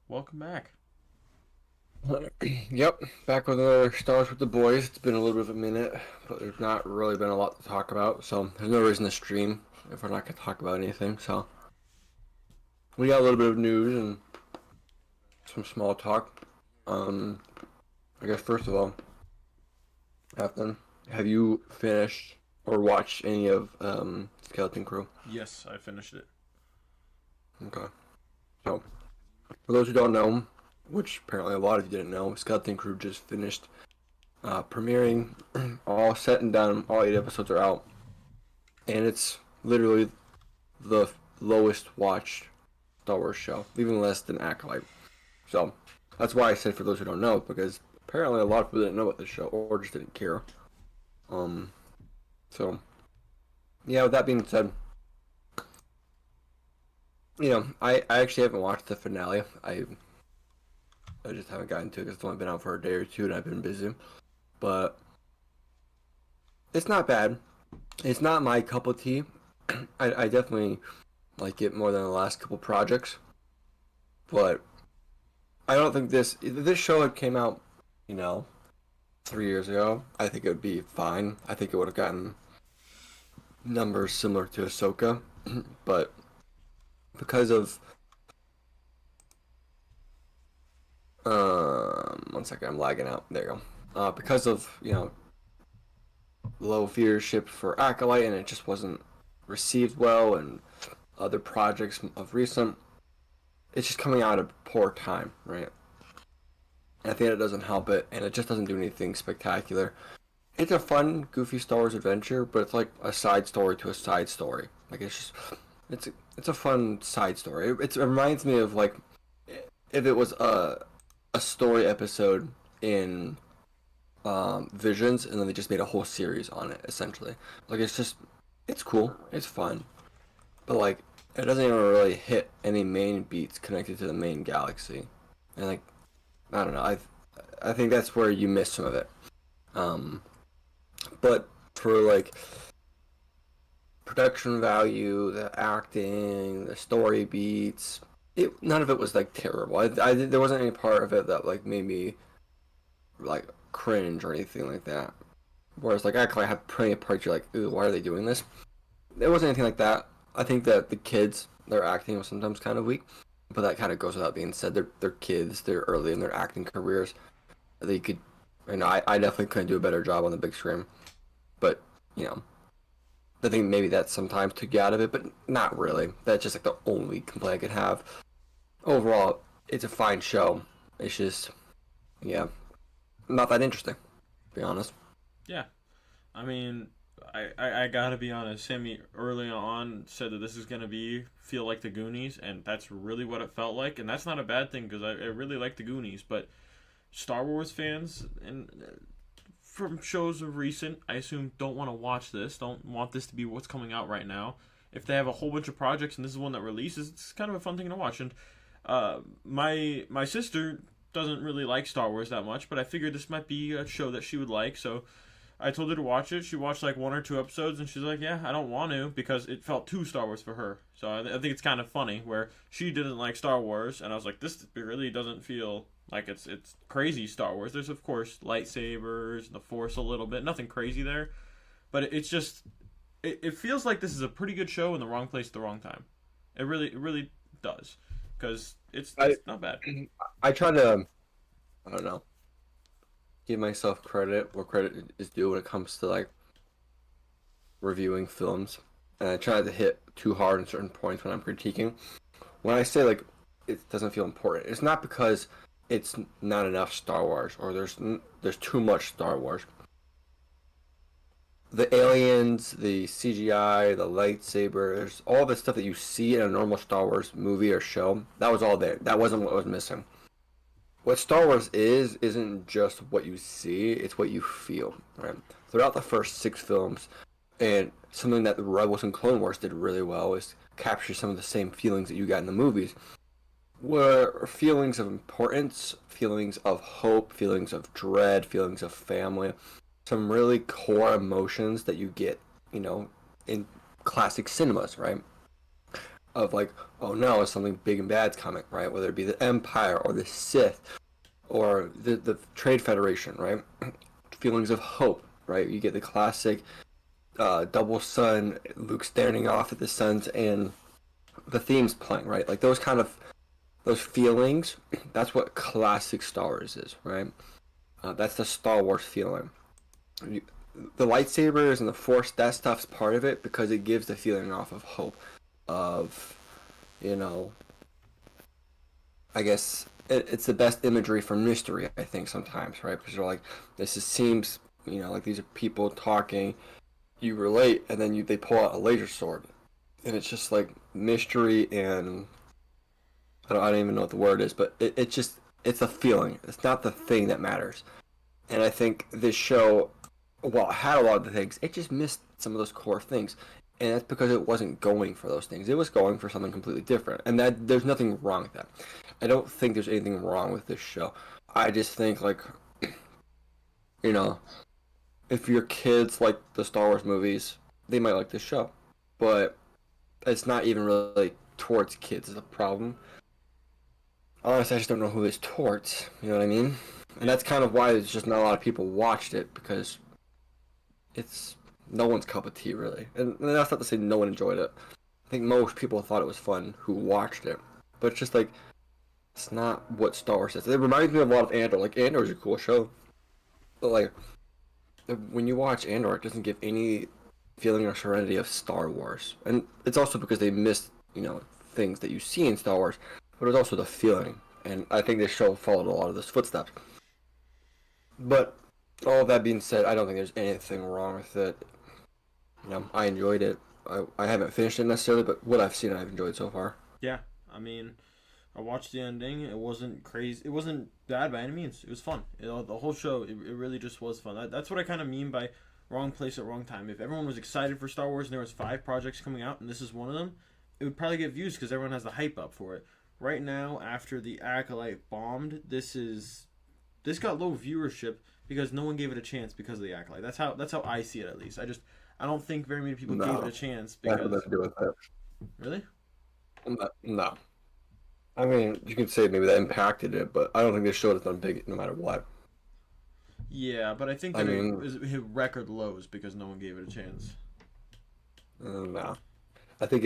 Welcome back. Yep, back with another Star Wars with the boys. It's been a little bit of a minute, but there's not really been a lot to talk about, so there's no reason to stream if we're not going to talk about anything. So we got a little bit of news and some small talk. Um, I guess first of all, Ethan, have you finished or watched any of Skeleton Crew? Yes, I finished it. Okay, so for those who don't know, which apparently a lot of you didn't know, Skeleton Crew just finished premiering, all set and done. All 8 episodes are out, and it's literally the lowest watched Star Wars show, even less than Acolyte. So that's why I said for those who don't know, because apparently a lot of people didn't know about this show or just didn't care. Um, so yeah. With that being said, I actually haven't watched the finale. I just haven't gotten to it because it's only been out for a day or two, and I've been busy. But it's not bad. It's not my cup of tea. I definitely like it more than the last couple projects, but I don't think this show had came out, you know, 3 years ago. I think it would be fine. I think it would have gotten numbers similar to Ahsoka, but because of 1 second, I'm lagging out. There you go. Because of low viewership for Acolyte, and it just wasn't received well, and other projects of recent, it's just coming out at a poor time, right? And I think it doesn't help it, and it just doesn't do anything spectacular. It's a fun, goofy Star Wars adventure, but it's like a side story to a side story. Like it's a fun side story. It reminds me of like if it was a story episode in Visions, and then they just made a whole series on it. Essentially, like it's cool, it's fun, but like it doesn't even really hit any main beats connected to the main galaxy, and like I don't know, I think that's where you miss some of it. Um, but for like production value, the acting, the story beats, none of it was like terrible. There wasn't any part of it that like made me like cringe or anything like that. Whereas like actually I have plenty of parts you're like, ooh, why are they doing this? There wasn't anything like that. I think that the kids, their acting was sometimes kind of weak, but that kind of goes without being said. They're kids. They're early in their acting careers. They could, I definitely couldn't do a better job on the big screen. But you know, I think maybe that sometimes took you out of it, but not really. That's just like the only complaint I could have. Overall, it's a fine show. It's just, yeah, not that interesting, to be honest. Yeah, I mean, I gotta be honest. Sammy early on said that this is gonna be feel like the Goonies, and that's really what it felt like. And that's not a bad thing because I really like the Goonies. But Star Wars fans and from shows of recent, I assume don't want to watch this. Don't want this to be what's coming out right now. If they have a whole bunch of projects and this is one that releases, it's kind of a fun thing to watch. And my sister doesn't really like Star Wars that much, but I figured this might be a show that she would like, so I told her to watch it. She watched like 1 or 2 episodes, and she's like, "Yeah, I don't want to because it felt too Star Wars for her." So I think it's kind of funny where she didn't like Star Wars, and I was like, "This really doesn't feel like it's crazy Star Wars." There's of course lightsabers, the Force a little bit, nothing crazy there, but it's just it feels like this is a pretty good show in the wrong place at the wrong time. It really does because I it's not bad. I try to, I don't know, give myself credit where credit is due when it comes to like reviewing films, and I try not to hit too hard in certain points when I'm critiquing. When I say like it doesn't feel important, it's not because it's not enough Star Wars or there's too much Star Wars. The aliens, the CGI, the lightsabers, all the stuff that you see in a normal Star Wars movie or show, that was all there. That wasn't what was missing. What Star Wars isn't just what you see, it's what you feel, right? Throughout the first 6 films, and something that the Rebels and Clone Wars did really well is capture some of the same feelings that you got in the movies, were feelings of importance, feelings of hope, feelings of dread, feelings of family, some really core emotions that you get, in classic cinemas, right? of like, oh no, something big and bad's coming, right? Whether it be the Empire or the Sith or the Trade Federation, right? Feelings of hope, right? You get the classic double sun, Luke staring off at the suns, and the themes playing, right? Like those feelings. That's what classic Star Wars is, right? That's the Star Wars feeling. You, the lightsabers and the Force, that stuff's part of it because it gives the feeling off of hope, of, you know, I guess it's the best imagery for mystery. I think sometimes, right? Because you're like, seems, like these are people talking, you relate, and then they pull out a laser sword, and it's just like mystery and I don't even know what the word is, but it's a feeling. It's not the thing that matters. And I think this show, while it had a lot of the things, it just missed some of those core things. And that's because it wasn't going for those things. It was going for something completely different. And that there's nothing wrong with that. I don't think there's anything wrong with this show. I just think like you know, if your kids like the Star Wars movies, they might like this show. But it's not even really towards kids is a problem. Honestly, I just don't know who it's towards. You know what I mean? And that's kind of why there's just not a lot of people watched it because it's no one's cup of tea, really. And that's not to say no one enjoyed it. I think most people thought it was fun who watched it. But it's just like, it's not what Star Wars is. It reminds me of a lot of Andor. Like, Andor is a cool show. But, like, when you watch Andor, it doesn't give any feeling or serenity of Star Wars. And it's also because they missed, things that you see in Star Wars. But it's also the feeling. And I think this show followed a lot of those footsteps. But all that being said, I don't think there's anything wrong with it. I enjoyed it. I haven't finished it necessarily, but what I've seen, I've enjoyed so far. Yeah, I mean, I watched the ending. It wasn't crazy. It wasn't bad by any means. It was fun. The whole show, it really just was fun. That's what I kind of mean by wrong place at wrong time. If everyone was excited for Star Wars and there was 5 projects coming out and this is one of them, it would probably get views because everyone has the hype up for it. Right now, after the Acolyte bombed, this got low viewership because no one gave it a chance because of the Acolyte. That's how I see it, at least. I don't think very many people gave it a chance because. Nothing to do with that. Really? No. I mean, you could say maybe that impacted it, but I don't think this show has done big no matter what. Yeah, but I think that it hit record lows because no one gave it a chance. No. I think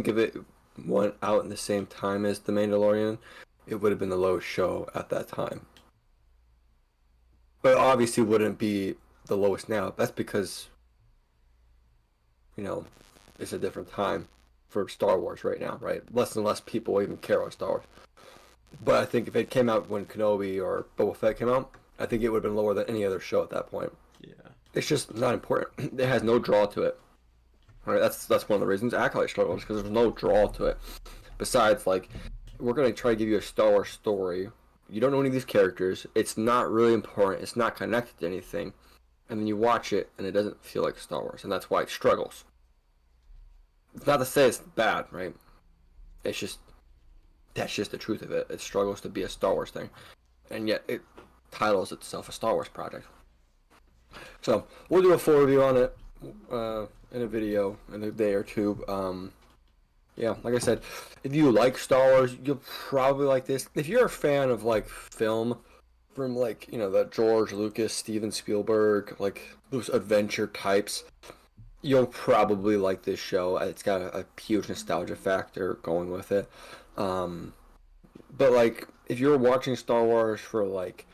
if it went out in the same time as The Mandalorian, it would have been the lowest show at that time. But obviously wouldn't be the lowest now. That's because, it's a different time for Star Wars right now, right? Less and less people even care about Star Wars. But I think if it came out when Kenobi or Boba Fett came out, I think it would have been lower than any other show at that point. Yeah. It's just not important. It has no draw to it. Right? That's one of the reasons Acolyte struggles, because there's no draw to it. Besides, like, we're going to try to give you a Star Wars story. You don't know any of these characters. It's not really important. It's not connected to anything. And then you watch it, and it doesn't feel like Star Wars. And that's why it struggles. It's not to say it's bad, right? It's just, that's just the truth of it. It struggles to be a Star Wars thing. And yet, it titles itself a Star Wars project. So, we'll do a full review on it in a video in a day or two. Yeah, like I said, if you like Star Wars, you'll probably like this. If you're a fan of, like, film from, like, the George Lucas, Steven Spielberg, like, those adventure types, you'll probably like this show. It's got a huge nostalgia factor going with it. But, like, if you're watching Star Wars for, like,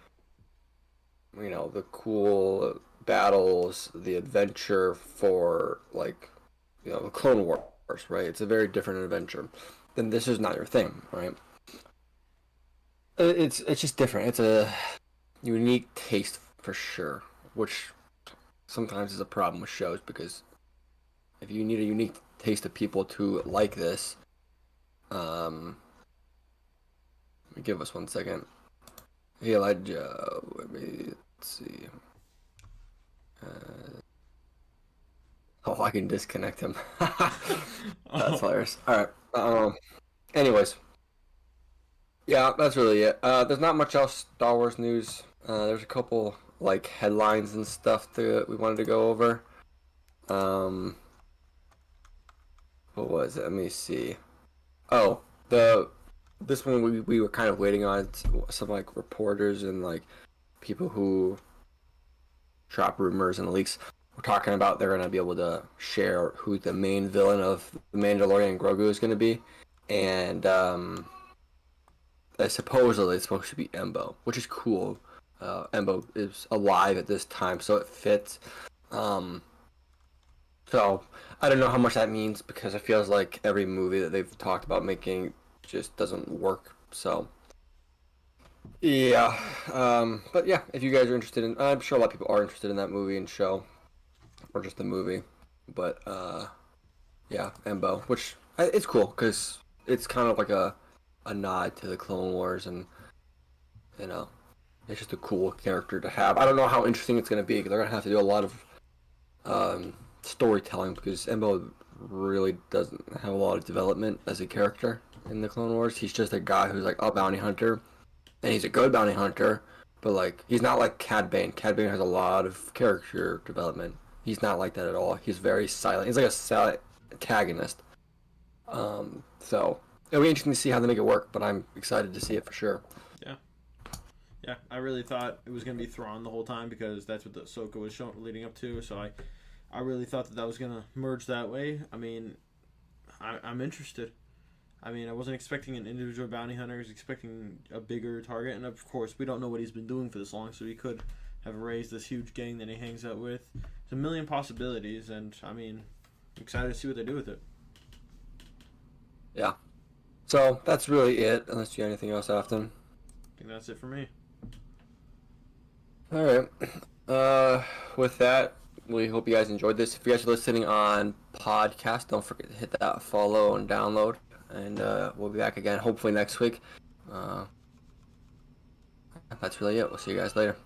the cool battles, the adventure for, like, the Clone Wars, right? It's a very different adventure. Then this is not your thing, right? It's just different. It's a unique taste for sure, which sometimes is a problem with shows, because if you need a unique taste of people to like this, give us 1 second. Hey Elijah, let's see. I can disconnect him. That's hilarious. All right. Anyways, yeah, that's really it. There's not much else Star Wars news. There's a couple like headlines and stuff that we wanted to go over. What was it? Let me see. Oh, the this one we were kind of waiting on some like reporters and like people who drop rumors and leaks. We're talking about they're gonna be able to share who the main villain of the Mandalorian and Grogu is gonna be, and supposedly it's supposed to be Embo, which is cool. Embo is alive at this time, so it fits. Um, so I don't know how much that means because it feels like every movie that they've talked about making just doesn't work. So yeah, but yeah, if you guys are interested in, I'm sure a lot of people are interested in that movie and show, or just the movie. But yeah, Embo, which it's cool because it's kind of like a nod to the Clone Wars, and you know, it's just a cool character to have. I don't know how interesting it's gonna be because they're gonna have to do a lot of storytelling because Embo really doesn't have a lot of development as a character in the Clone Wars. He's just a guy who's like a bounty hunter, and he's a good bounty hunter, but like he's not like Cad Bane. Cad Bane has a lot of character development. He's not like that at all. He's very silent. He's like a silent antagonist. So it'll be interesting to see how they make it work, but I'm excited to see it for sure. Yeah. Yeah, I really thought it was going to be Thrawn the whole time because that's what the Ahsoka was leading up to. So I really thought that was going to merge that way. I mean, I'm interested. I mean, I wasn't expecting an individual bounty hunter. I was expecting a bigger target. And of course, we don't know what he's been doing for this long, so he could have raised this huge gang that he hangs out with. There's a million possibilities, and I mean, I'm excited to see what they do with it. Yeah. So that's really it, unless you have anything else, Afton. I think that's it for me. All right. With that, we hope you guys enjoyed this. If you guys are listening on podcast, don't forget to hit that follow and download. And we'll be back again hopefully next week. That's really it. We'll see you guys later.